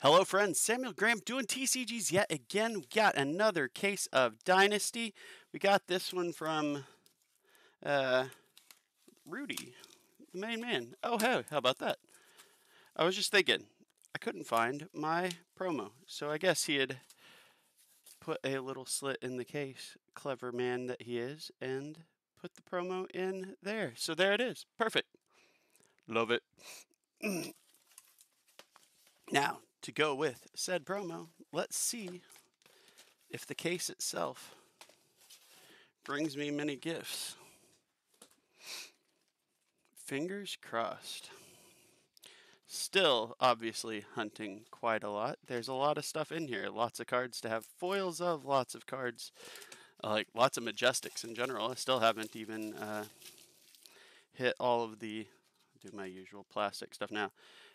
Hello, friends. Samuel Graham doing TCGs yet again. We got another case of Dynasty. We got this one from uh, Rudy, the main man. Oh, hey, how about that? I was just thinking, I couldn't find my promo, so I guess he had put a little slit in the case. Clever man that he is, and put the promo in there. So there it is. Perfect. Love it. Now, to go with said promo, let's see if the case itself brings me many gifts. Fingers crossed. Still, obviously, hunting quite a lot. There's a lot of stuff in here. Lots of cards to have foils of, lots of cards, like lots of Majestics in general. I still haven't even hit all of the, do my usual plastic stuff now,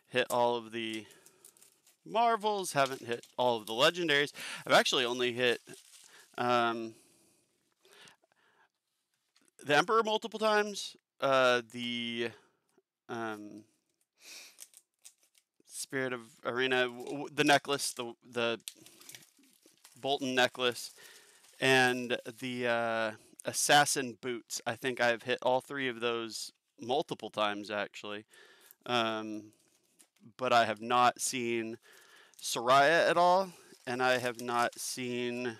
hit all of the Marvels, haven't hit all of the Legendaries. I've actually only hit the Emperor multiple times, the Spirit of Arena, the necklace, the Bolton necklace, and the Assassin boots. I think I've hit all three of those multiple times, actually. But I have not seen Soraya at all, and I have not seen...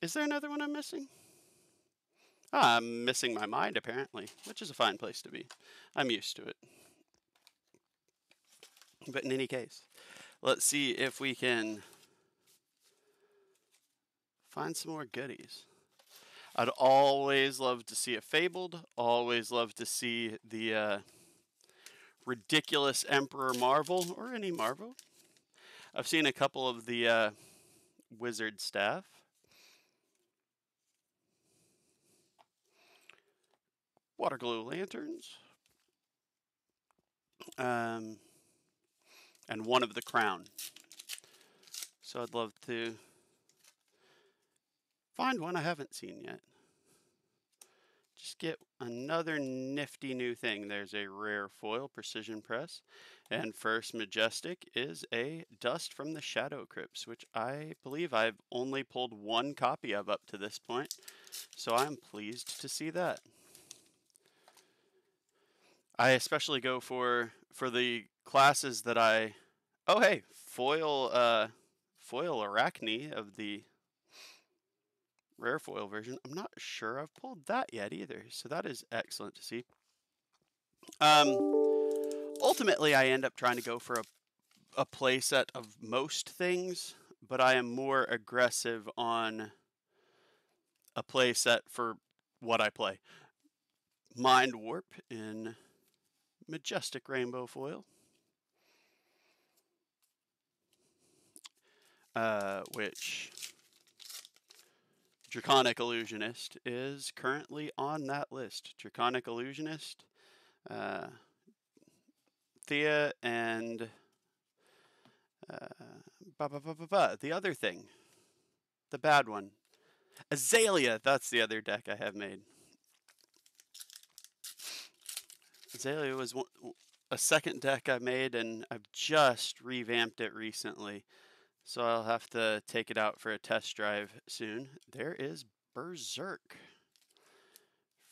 Is there another one I'm missing? Ah, I'm missing my mind, apparently, which is a fine place to be. I'm used to it. But in any case, let's see if we can find some more goodies. I'd always love to see a Fabled, always love to see the ridiculous Emperor Marvel, or any Marvel. I've seen a couple of the Wizard Staff. Water Glow Lanterns. And one of the Crown. So I'd love to find one I haven't seen yet. Just get another nifty new thing. There's a rare foil precision press. And first Majestic is a Dust from the Shadow Crypts, which I believe I've only pulled one copy of up to this point. So I'm pleased to see that. I especially go for the classes that I... Oh, hey, foil Arachne of the rare foil version. I'm not sure I've pulled that yet either, so that is excellent to see. Ultimately, I end up trying to go for a play set of most things, but I am more aggressive on a play set for what I play. Mind Warp in Majestic Rainbow Foil. Which Draconic Illusionist is currently on that list. Draconic Illusionist, Thea, and the other thing, the bad one, Azalea. That's the other deck I have made. Azalea was a second deck I made, and I've just revamped it recently. So I'll have to take it out for a test drive soon. There is Berserk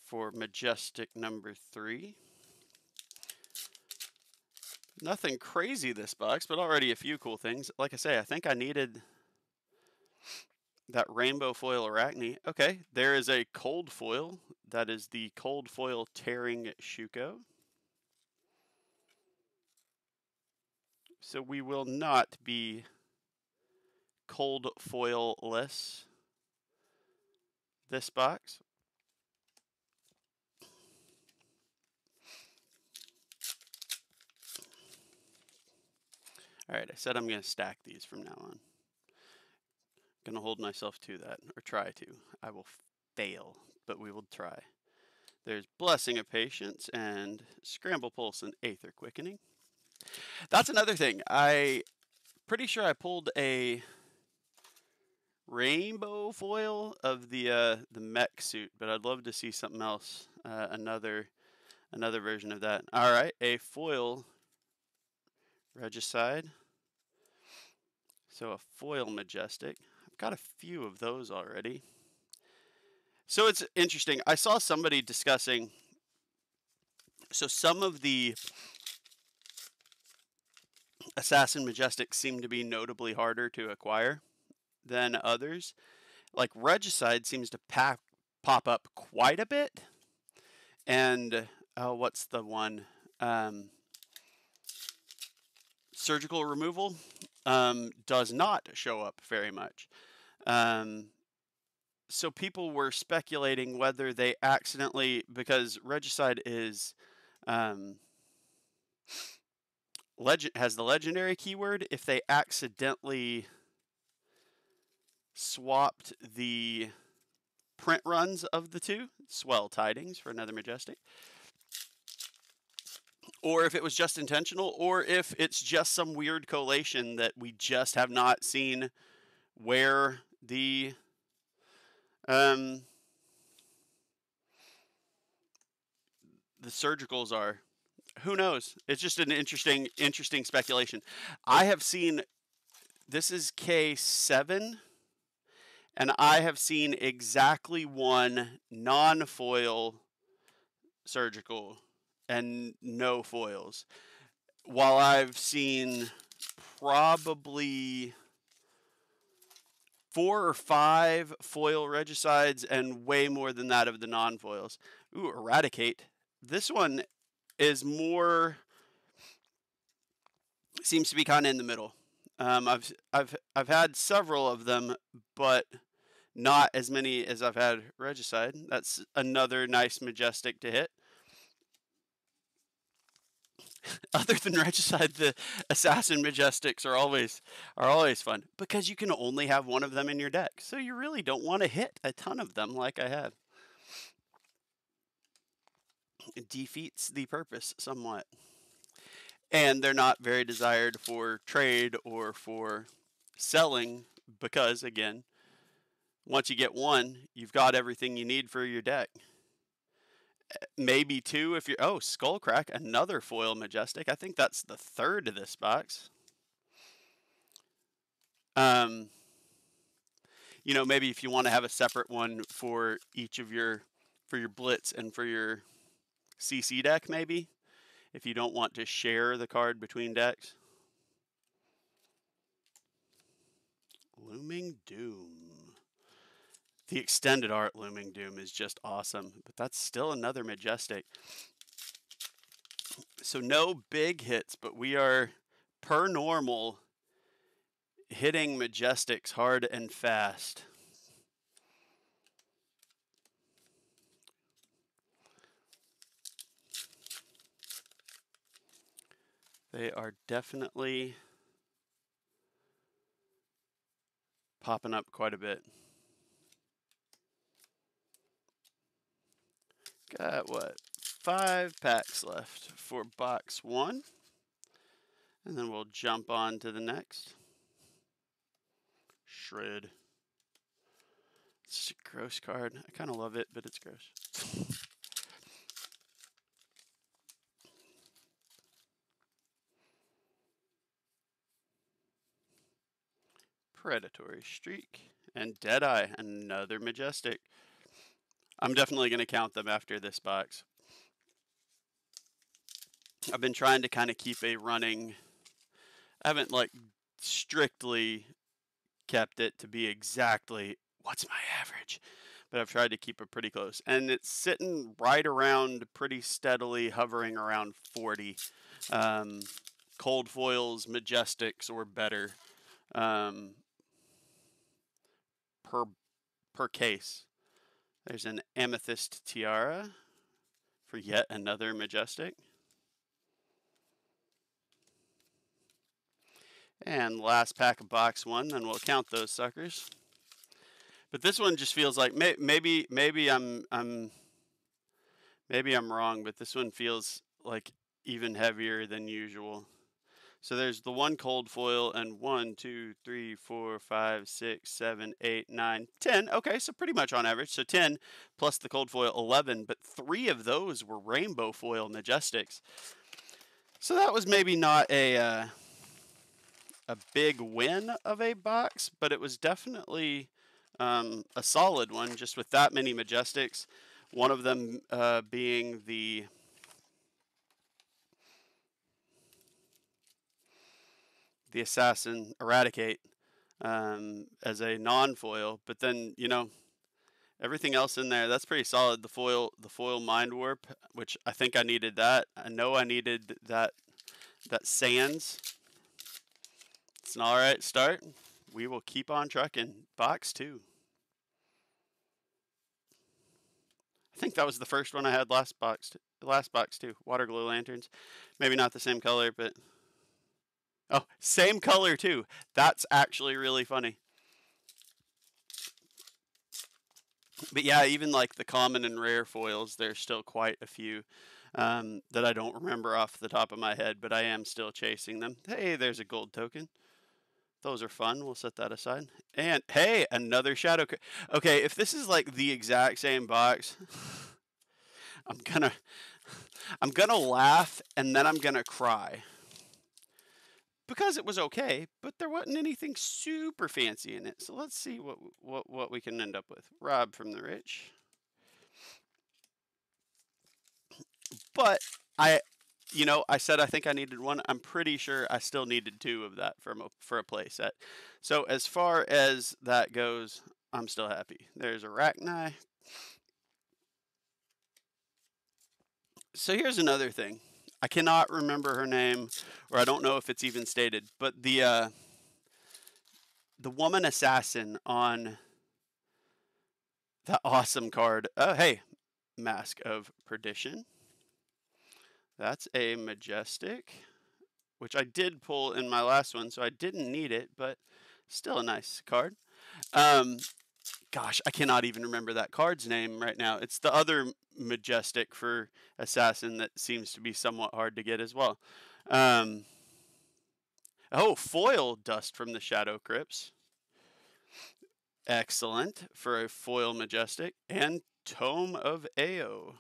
for Majestic number 3. Nothing crazy this box, but already a few cool things. Like I say, I think I needed that rainbow foil Arachne. Okay, there is a cold foil. That is the cold foil Tearing Shuko. So we will not be cold foil-less this box. Alright, I said I'm going to stack these from now on. Going to hold myself to that, or try to. I will fail, but we will try. There's Blessing of Patience and Scramble Pulse and Aether Quickening. That's another thing. I pretty sure I pulled a rainbow foil of the mech suit, but I'd love to see something else. Another Another version of that. All right, a foil Regicide. So a foil Majestic. I've got a few of those already. So it's interesting. I saw somebody discussing, so some of the Assassin Majestics seem to be notably harder to acquire than others. Like Regicide seems to pop up quite a bit. And what's the one? Surgical Removal does not show up very much. So people were speculating whether they accidentally, because Regicide is has the legendary keyword, if they accidentally swapped the print runs of the two, swell tidings for another Majestic, or if it was just intentional, or if it's just some weird collation that we just have not seen where the surgicals are. Who knows? It's just an interesting speculation. I have seen, this is K7, and I have seen exactly one non-foil surgical and no foils, while I've seen probably 4 or 5 foil Regicides and way more than that of the non-foils. Ooh, Eradicate. This one is more, seems to be kind of in the middle. I've had several of them, but not as many as I've had Regicide. That's another nice Majestic to hit. Other than Regicide, the Assassin Majestics are always fun because you can only have one of them in your deck, so you really don't want to hit a ton of them like I have. It defeats the purpose somewhat. And they're not very desired for trade or for selling because, again, once you get one, you've got everything you need for your deck. Maybe 2 if you're, oh, Skullcrack, another foil Majestic. I think that's the 3rd of this box. You know, maybe if you want to have a separate one for each of your, for your Blitz and for your CC deck, maybe, if you don't want to share the card between decks. Looming Doom. The extended art Looming Doom is just awesome, but that's still another Majestic. So no big hits, but we are, per normal, hitting Majestics hard and fast. They are definitely popping up quite a bit. Got what? 5 packs left for box 1. And then we'll jump on to the next. Shred. It's a gross card. I kind of love it, but it's gross. Predatory Streak. And Deadeye, another Majestic. I'm definitely going to count them after this box. I've been trying to kind of keep a running, I haven't like strictly kept it to be exactly what's my average, but I've tried to keep it pretty close. And it's sitting right around pretty steadily, hovering around 40. Cold foils, Majestics, or better per case. There's an Amethyst Tiara for yet another Majestic. And last pack of box 1, then we'll count those suckers. But this one just feels like maybe I'm wrong, but this one feels like even heavier than usual. So there's the one cold foil and 1, 2, 3, 4, 5, 6, 7, 8, 9, 10. Okay, so pretty much on average. So 10 plus the cold foil, 11. But 3 of those were rainbow foil Majestics. So that was maybe not a big win of a box, but it was definitely a solid one, just with that many Majestics. One of them being the Assassin Eradicate as a non-foil, but then everything else in there, that's pretty solid. The foil Mind Warp, which I think I needed that. I know I needed that Sands. It's an all right start. We will keep on trucking. Box 2. I think that was the first one I had last box too. Water glow lanterns. Maybe not the same color, but oh, same color too. That's actually really funny. But yeah, even like the common and rare foils, there's still quite a few that I don't remember off the top of my head, but I am still chasing them. Hey, there's a gold token. Those are fun. We'll set that aside. And hey, another shadow. Okay, if this is like the exact same box, I'm gonna laugh and then I'm gonna cry. Because it was okay, but there wasn't anything super fancy in it. So let's see what we can end up with. Rob from the Rich. But I said I think I needed one. I'm pretty sure I still needed 2 of that for a play set. So as far as that goes, I'm still happy. There's Arachni. So here's another thing. I cannot remember her name, or I don't know if it's even stated, but the woman assassin on that awesome card. Oh, hey, Mask of Perdition. That's a Majestic, which I did pull in my last one, so I didn't need it, but still a nice card. Gosh, I cannot even remember that card's name right now. It's the other Majestic for Assassin that seems to be somewhat hard to get as well. Oh, foil Dust from the Shadow Crypts. Excellent for a foil Majestic. And Tome of Ao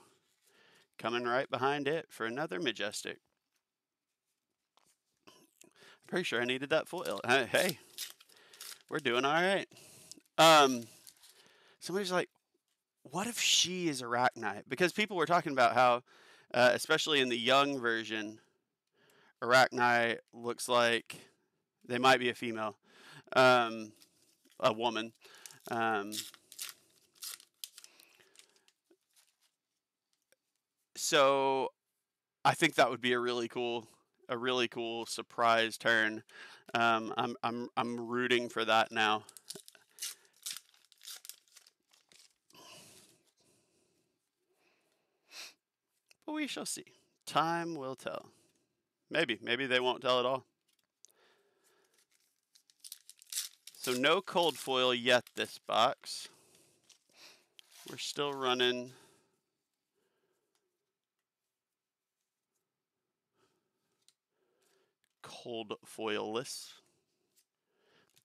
coming right behind it for another Majestic. I'm pretty sure I needed that foil. Hey, we're doing all right. Somebody's like, what if she is Arachni? Because people were talking about how, especially in the young version, Arachni looks like they might be a female, a woman. So I think that would be a really cool surprise turn. I'm rooting for that now. But we shall see. Time will tell. Maybe they won't tell at all. So no cold foil yet this box. We're still running cold foilless.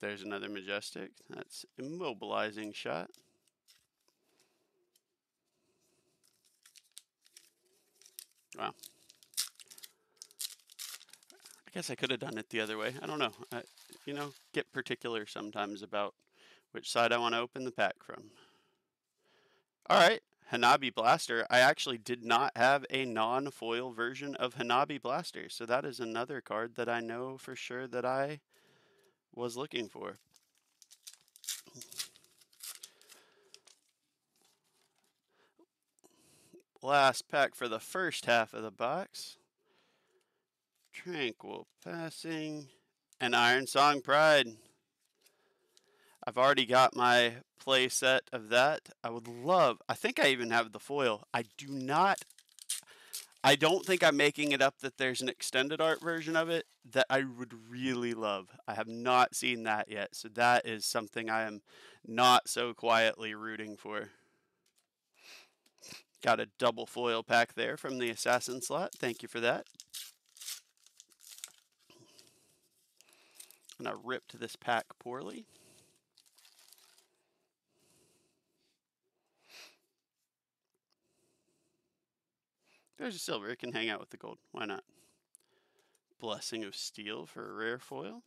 There's another Majestic. That's Immobilizing Shot. Wow. I guess I could have done it the other way. I don't know. Get particular sometimes about which side I want to open the pack from. All right, Hanabi Blaster. I actually did not have a non-foil version of Hanabi Blaster, so that is another card that I know for sure that I was looking for. Last pack for the first half of the box. Tranquil Passing and Iron Song Pride. I've already got my play set of that. I think I even have the foil. I don't think I'm making it up that there's an extended art version of it that I would really love. I have not seen that yet, so that is something I am not so quietly rooting for. Got a double foil pack there from the Assassin slot. Thank you for that. And I ripped this pack poorly. There's a silver. It can hang out with the gold. Why not? Blessing of Steel for a rare foil.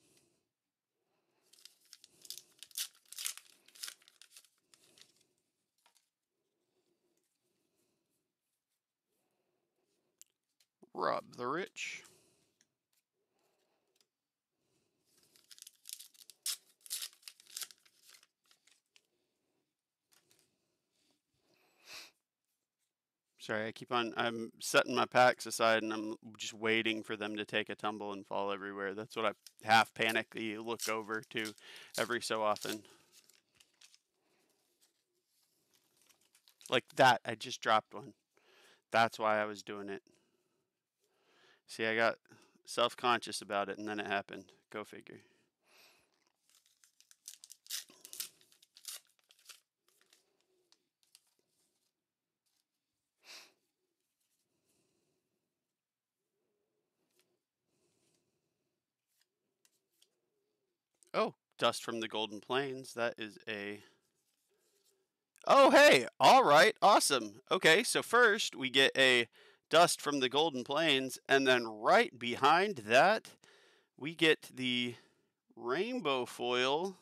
Rob the Rich. Sorry, I'm setting my packs aside and I'm just waiting for them to take a tumble and fall everywhere. That's what I half panickly look over to every so often. Like that, I just dropped one. That's why I was doing it. See, I got self-conscious about it and then it happened. Go figure. Oh, Dust from the Golden Plains. That is a... Oh, hey! All right, awesome. Okay, so first we get a Dust from the Golden Plains, and then right behind that, we get the Rainbow Foil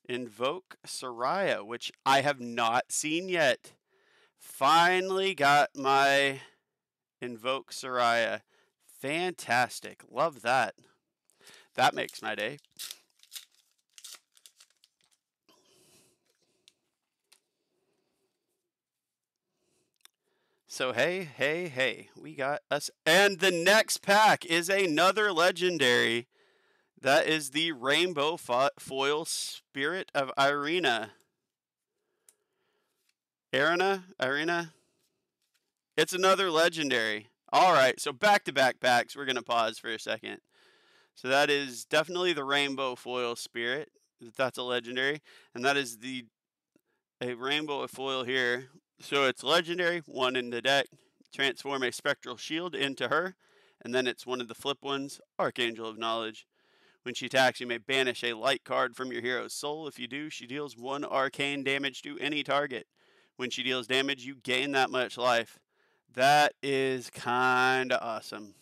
Invoke Soraya, which I have not seen yet. Finally got my Invoke Soraya. Fantastic. Love that. That makes my day. So hey, we got us. And the next pack is another legendary. That is the Rainbow Foil Spirit of Irina. Irina? It's another legendary. All right, so back-to-back packs. We're going to pause for a second. So that is definitely the Rainbow Foil Spirit. That's a legendary. And that is a Rainbow Foil here. So it's legendary, one in the deck. Transform a Spectral Shield into her. And then it's one of the flip ones, Archangel of Knowledge. When she attacks, you may banish a light card from your hero's soul. If you do, she deals 1 arcane damage to any target. When she deals damage, you gain that much life. That is kind of awesome.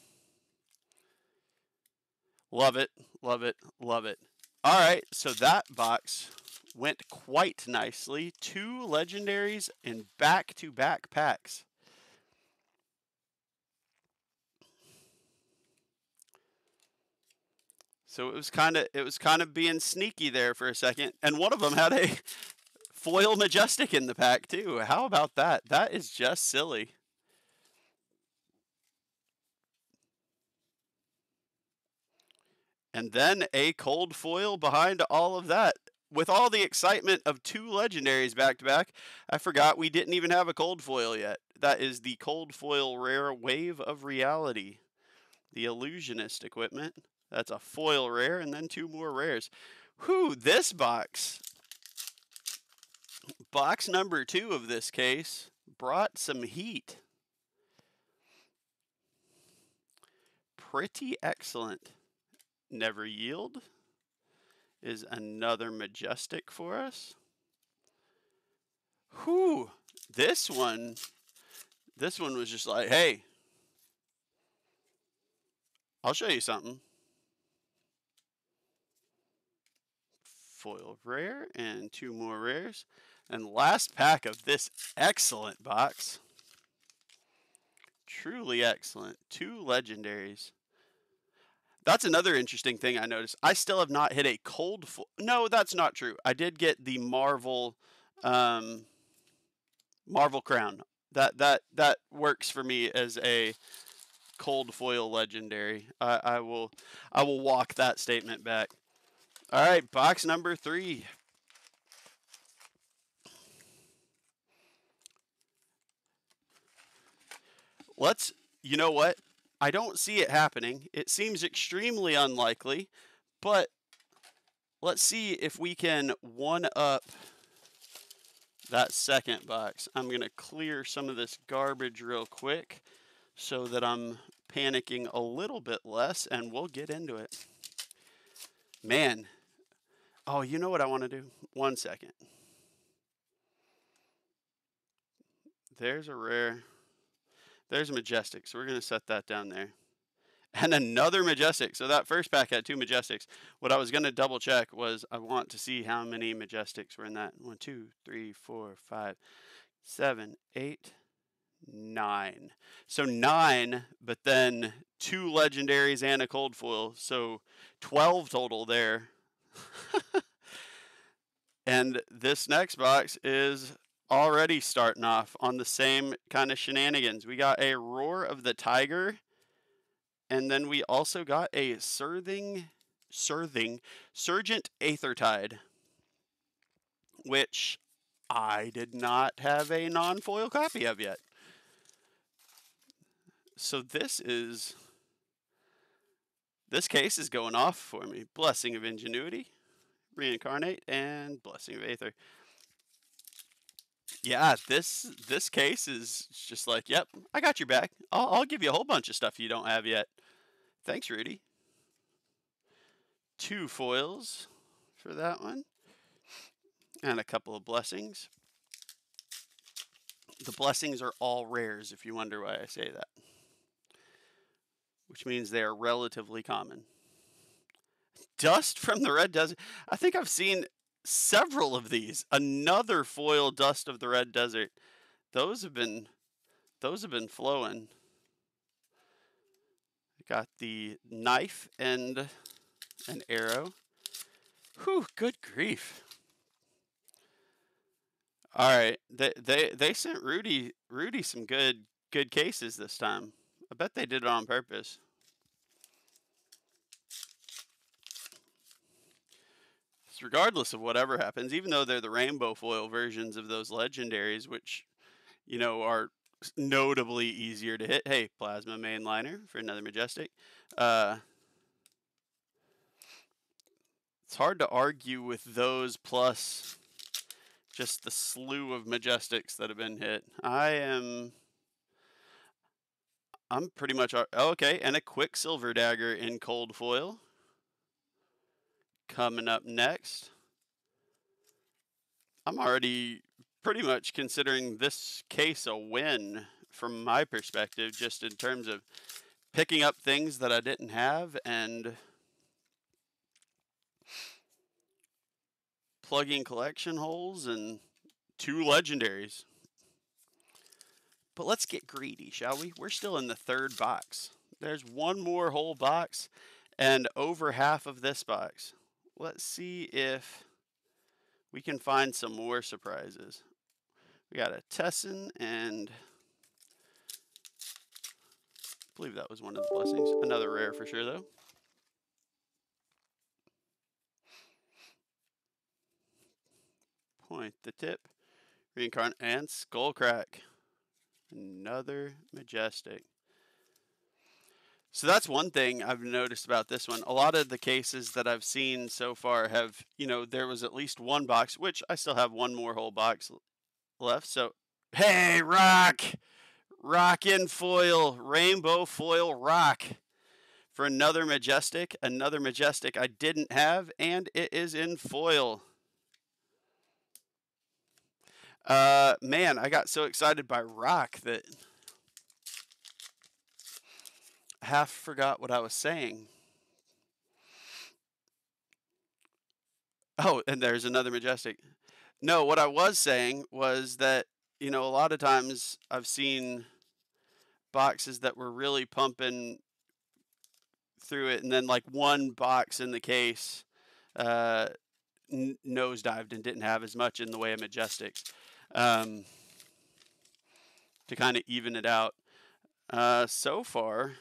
Love it, love it, love it. All right, so that box went quite nicely. 2 legendaries in back-to-back packs. So it was kind of being sneaky there for a second, and one of them had a foil Majestic in the pack too. How about that? That is just silly. And then a cold foil behind all of that. With all the excitement of 2 legendaries back to back, I forgot we didn't even have a cold foil yet. That is the cold foil rare Wave of Reality. The Illusionist equipment. That's a foil rare and then 2 more rares. Whew, this box. Box number 2 of this case brought some heat. Pretty excellent. Never Yield is another Majestic for us. Whew, this one was just like, hey, I'll show you something. Foil rare and 2 more rares. And last pack of this excellent box. Truly excellent. 2 legendaries. That's another interesting thing I noticed. I still have not hit a cold foil. No, that's not true. I did get the Marvel Marvel Crown. That works for me as a cold foil legendary. I will walk that statement back. All right, box number 3. You know what? I don't see it happening. It seems extremely unlikely, but let's see if we can one-up that second box. I'm going to clear some of this garbage real quick so that I'm panicking a little bit less, and we'll get into it. Man. Oh, you know what I want to do? 1 second. There's a rare. There's a Majestic, so we're going to set that down there. And another Majestic. So that first pack had 2 Majestics. What I was going to double check was I want to see how many Majestics were in that. 1, 2, 3, 4, 5, 7, 8, 9. So 9, but then 2 legendaries and a cold foil. So 12 total there. And this next box is already starting off on the same kind of shenanigans. We got a Roar of the Tiger, and then we also got a Sergeant Aethertide, which I did not have a non-foil copy of yet. So this case is going off for me. Blessing of Ingenuity, Reincarnate, and Blessing of Aether. Yeah, this case is just like, yep, I got your back. I'll give you a whole bunch of stuff you don't have yet. Thanks, Rudy. 2 foils for that one. And a couple of blessings. The blessings are all rares, if you wonder why I say that. Which means they are relatively common. Dust from the Red Desert. I think I've seen several of these. Another foil Dust of the Red Desert. Those have been flowing. Got the knife and an arrow. Whew, good grief. All right, they sent Rudy some good cases this time. I bet they did it on purpose. Regardless of whatever happens, even though they're the rainbow foil versions of those legendaries, which, you know, are notably easier to hit. Hey, Plasma Mainliner for another Majestic. It's hard to argue with those plus just the slew of Majestics that have been hit. I'm pretty much okay, and a Quicksilver Dagger in cold foil. Coming up next. I'm already pretty much considering this case a win from my perspective, just in terms of picking up things that I didn't have and plugging collection holes and 2 legendaries. But let's get greedy, shall we? We're still in the 3rd box. There's 1 more whole box and over half of this box. Let's see if we can find some more surprises. We got a Tessin, and I believe that was one of the blessings. Another rare for sure, though. Point the tip. Reincarnate and Skullcrack. Another Majestic. So that's one thing I've noticed about this one. A lot of the cases that I've seen so far have, you know, there was at least 1 box, which I still have 1 more whole box left. So, hey, Rock! Rock in foil. Rainbow foil Rock. For another Majestic I didn't have, and it is in foil. Man, I got so excited by Rock that I half forgot what I was saying. Oh, and there's another Majestic. No, what I was saying was that, you know, a lot of times I've seen boxes that were really pumping through it, and then like 1 box in the case nosedived and didn't have as much in the way of Majestics to kind of even it out. So far,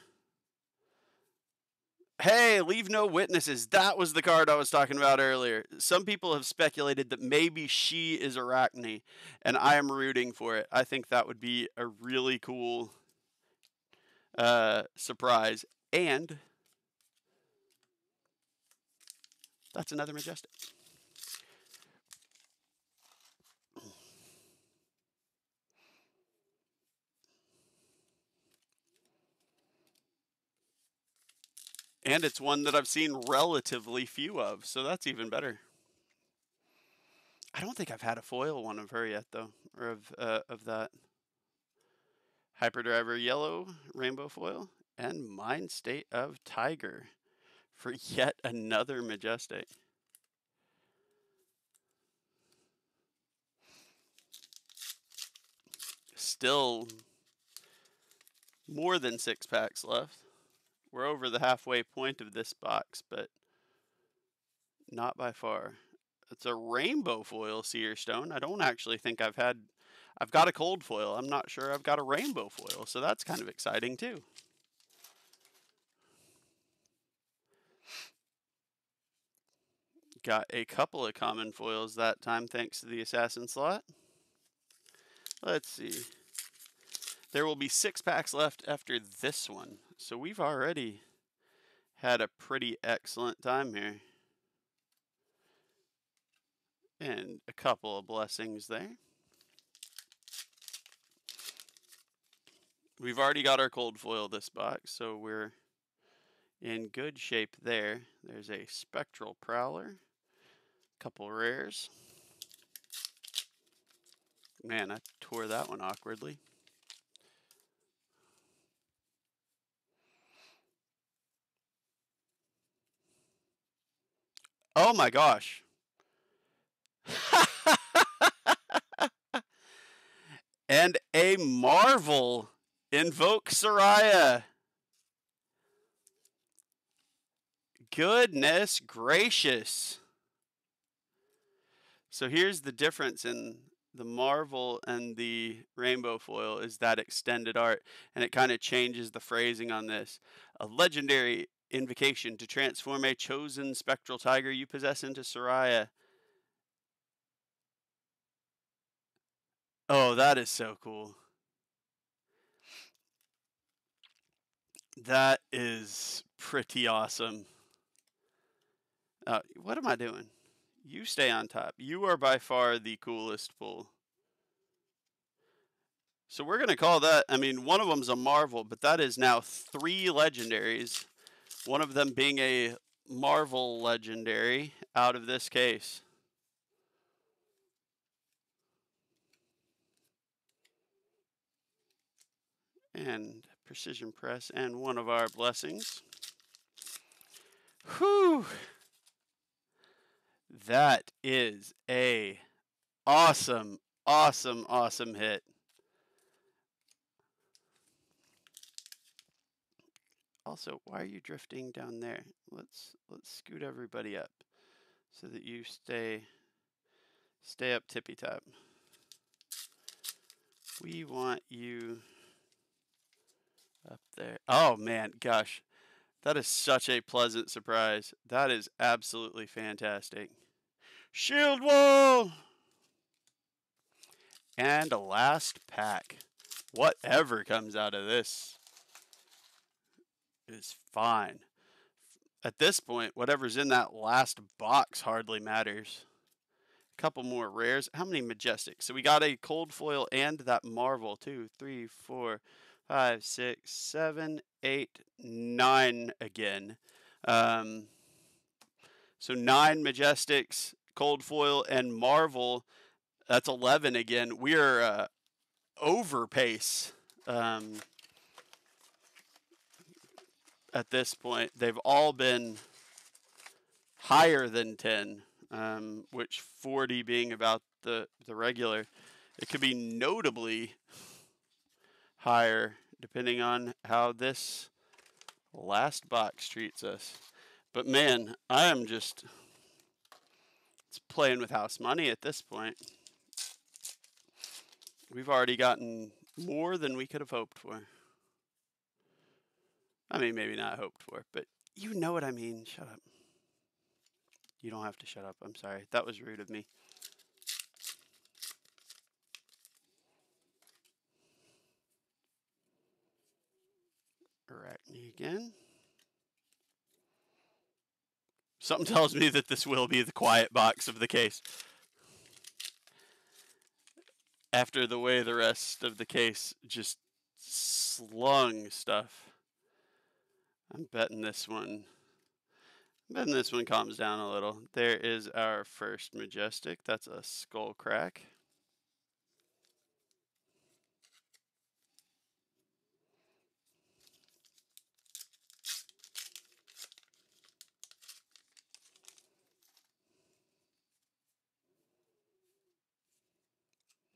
hey, Leave No Witnesses. That was the card I was talking about earlier. Some people have speculated that maybe she is Arachne, and I am rooting for it. I think that would be a really cool surprise. And that's another Majestic. And it's one that I've seen relatively few of, so that's even better. I don't think I've had a foil one of her yet, though, or of that. Hyperdriver Yellow Rainbow Foil, and Mind State of Tiger for yet another Majestic. Still more than 6 packs left. We're over the halfway point of this box, but not by far. It's a rainbow foil Seer Stone. I don't actually think I've got a cold foil. I'm not sure I've got a rainbow foil, so that's kind of exciting too. Got a couple of common foils that time thanks to the assassin slot. Let's see. There will be 6 packs left after this one, so we've already had a pretty excellent time here. And a couple of blessings there. We've already got our cold foil this box, so we're in good shape there. There's a Spectral Prowler, couple rares. Man, I tore that one awkwardly. Oh my gosh. And a Marvel Invoke Soraya. Goodness gracious. So here's the difference in the Marvel and the Rainbow Foil is that extended art, and it kind of changes the phrasing on this. A legendary invocation to transform a chosen spectral tiger you possess into Soraya. Oh, that is so cool. That is pretty awesome. What am I doing? You stay on top. You are by far the coolest pull. So we're going to call that, I mean, one of them's a Marvel, but that is now 3 legendaries. One of them being a Marvel legendary out of this case. And Precision Press and one of our blessings. Whew! That is a awesome, awesome, awesome hit. Also, why are you drifting down there? Let's scoot everybody up so that you stay up tippy top. We want you up there. Oh man, gosh. That is such a pleasant surprise. That is absolutely fantastic. Shield Wall! And a last pack. Whatever comes out of this is fine. At this point, whatever's in that last box hardly matters. A couple more rares. How many Majestics? So we got a cold foil and that Marvel. 2, 3, 4, 5, 6, 7, 8, 9 again. So 9 Majestics, cold foil, and Marvel. That's 11 again. We're over pace at this point. They've all been higher than 10, which 40 being about the regular. It could be notably higher depending on how this last box treats us. But man, I am just playing with house money at this point. We've already gotten more than we could have hoped for. I mean, maybe not hoped for, but you know what I mean. Shut up. You don't have to shut up. I'm sorry. That was rude of me. Arachne again. Something tells me that this will be the quiet box of the case. After the way the rest of the case just slung stuff. I'm betting this one calms down a little. There is our first Majestic. That's a skull crack.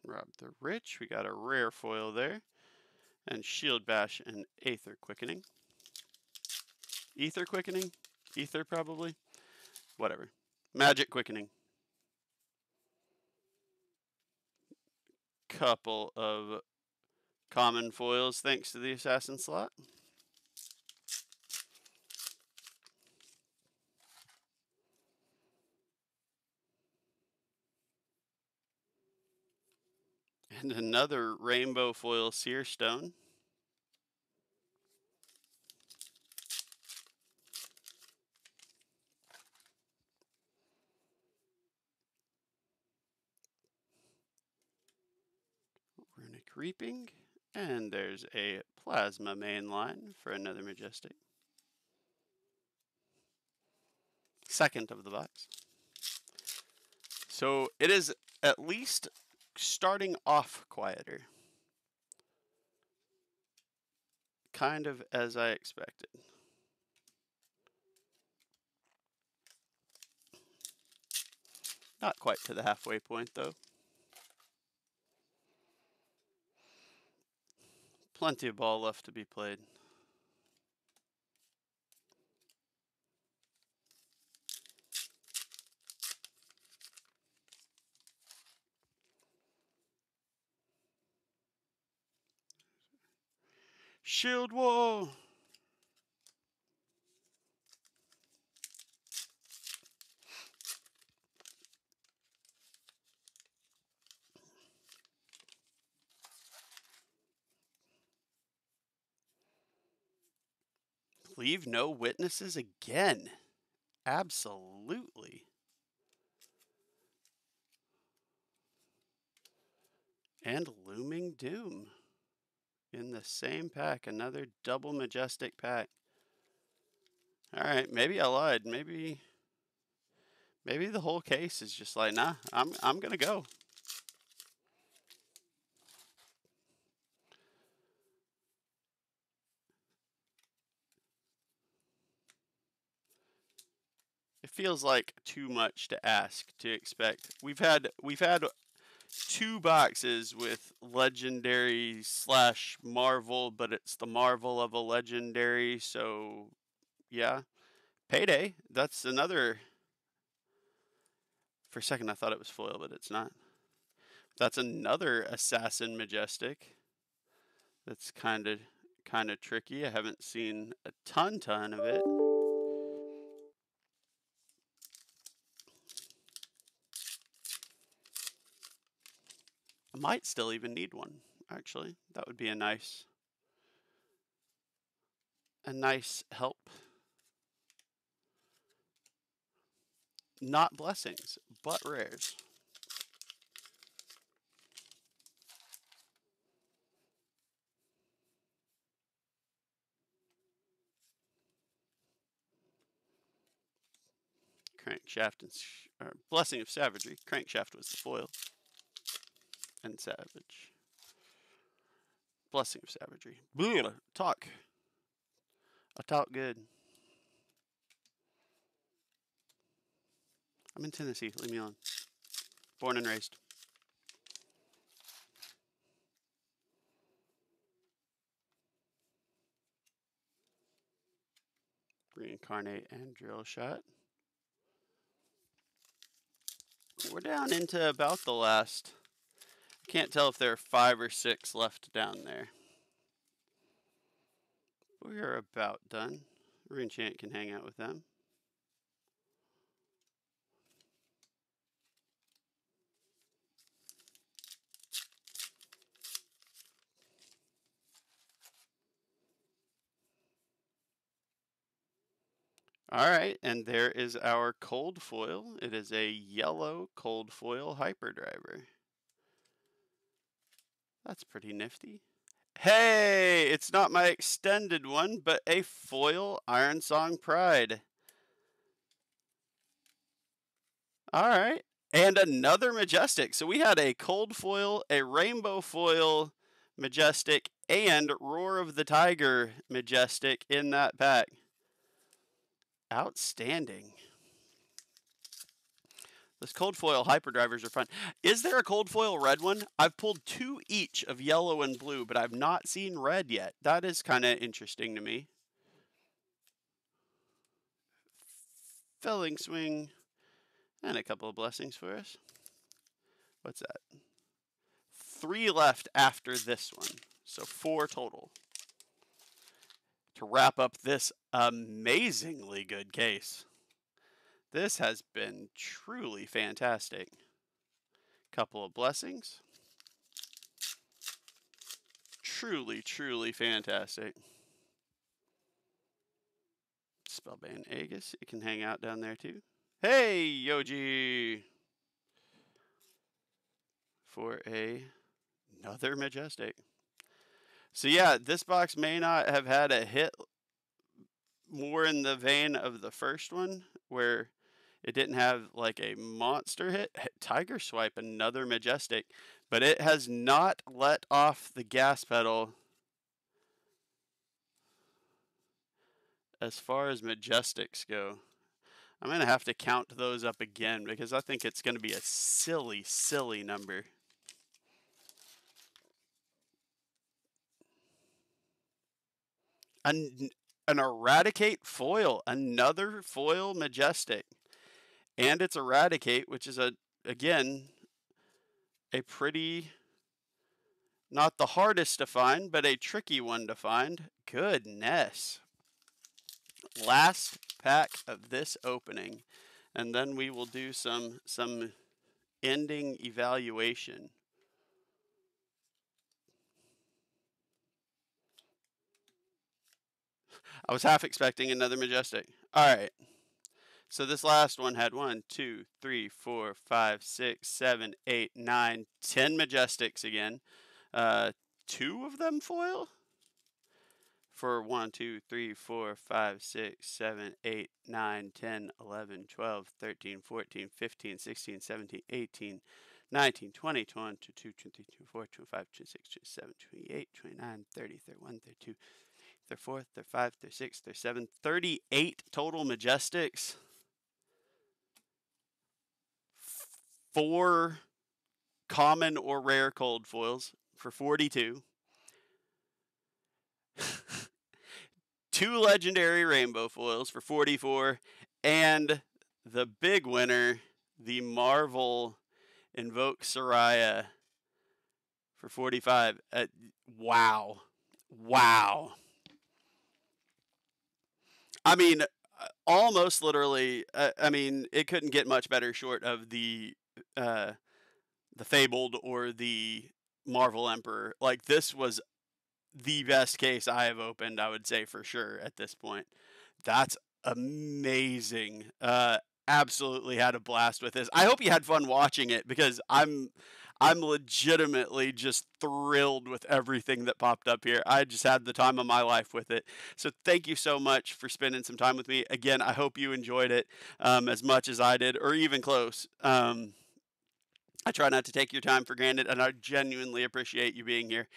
Rob the Rich. We got a rare foil there. And Shield Bash and Aether Quickening. Ether Quickening? Ether, probably? Whatever. Magic Quickening. Couple of common foils thanks to the Assassin slot. And another rainbow foil Seer Stone. Runic Reaping. And there's a Plasma mainline for another Majestic. Second of the box. So it is at least starting off quieter. Kind of as I expected. Not quite to the halfway point, though. Plenty of ball left to be played. Shield Wall! Leave no witnesses again. Absolutely. And Looming Doom in the same pack. Another double Majestic pack. Alright, maybe I lied. Maybe the whole case is just like, nah, I'm gonna go. It feels like too much to ask to expect. We've had 2 boxes with legendary / Marvel, but it's the Marvel of a legendary, so yeah. Payday, that's another. For a second I thought it was foil, but it's not. That's another Assassin Majestic. That's kind of tricky. I haven't seen a ton of it. I might still even need one, actually. That would be a nice help. Not blessings, but rares. Crankshaft and Blessing of Savagery. Crankshaft was the foil. And Savage. Blessing of Savagery. Blah, talk. I talk good. I'm in Tennessee. Leave me alone. Born and raised. Reincarnate and Drill Shot. We're down into about the last. I can't tell if there are 5 or 6 left down there. We are about done. Runechant can hang out with them. Alright, and there is our cold foil. It is a yellow cold foil hyperdriver. That's pretty nifty. Hey, it's not my extended one, but a foil Iron Song Pride. All right. And another Majestic. So we had a cold foil, a rainbow foil Majestic, and Roar of the Tiger Majestic in that pack. Outstanding. Those cold foil hyperdrivers are fun. Is there a cold foil red one? I've pulled 2 each of yellow and blue, but I've not seen red yet. That is kind of interesting to me. Felling Swing, and a couple of blessings for us. What's that? 3 left after this one, so 4 total. To wrap up this amazingly good case. This has been truly fantastic. Couple of blessings. Truly, truly fantastic. Spellband Aegis, it can hang out down there too. Hey, Yoji! For another Majestic. So yeah, this box may not have had a hit more in the vein of the first one, where it didn't have like a monster hit. Tiger Swipe, another Majestic, but it has not let off the gas pedal as far as Majestics go. I'm going to have to count those up again because I think it's going to be a silly, silly number. An Eradicate foil, another foil Majestic. And it's Eradicate, which is, again, a pretty, not the hardest to find, but a tricky one to find. Goodness. Last pack of this opening, and then we will do some ending evaluation. I was half expecting another Majestic. All right. So this last one had 1, 2, 3, 4, 5, 6, 7, 8, 9, 10 Majestics again. 2 of them foil? For 1, 2, 3, 4, 5, 6, 7, 8, 9, 10, 11, 12, 13, 14, 15, 16, 17, 18, 19, 20, 21, 22, 23, 24, 25, 26, 27, 28, 29, 30, 31, 32, 34, 35, 36, 37, 38 total Majestics. 4 common or rare cold foils for 42. 2 legendary rainbow foils for 44. And the big winner, the Marvel Invoke Soraya for 45. Wow. Wow. I mean, almost literally, I mean, it couldn't get much better short of the Fabled or the Marvel Emperor. Like, this was the best case I have opened, I would say, for sure at this point. That's amazing. Absolutely had a blast with this. I hope you had fun watching it, because I'm legitimately just thrilled with everything that popped up here. I just had the time of my life with it. So thank you so much for spending some time with me. Again, I hope you enjoyed it as much as I did, or even close. I try not to take your time for granted, and I genuinely appreciate you being here.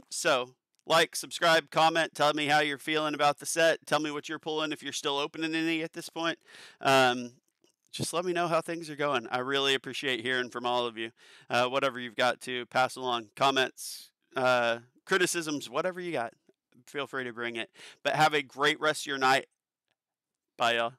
So, like, subscribe, comment, tell me how you're feeling about the set. Tell me what you're pulling if you're still opening any at this point. Just let me know how things are going. I really appreciate hearing from all of you. Whatever you've got to pass along, comments, criticisms, whatever you got, feel free to bring it. But have a great rest of your night. Bye, y'all.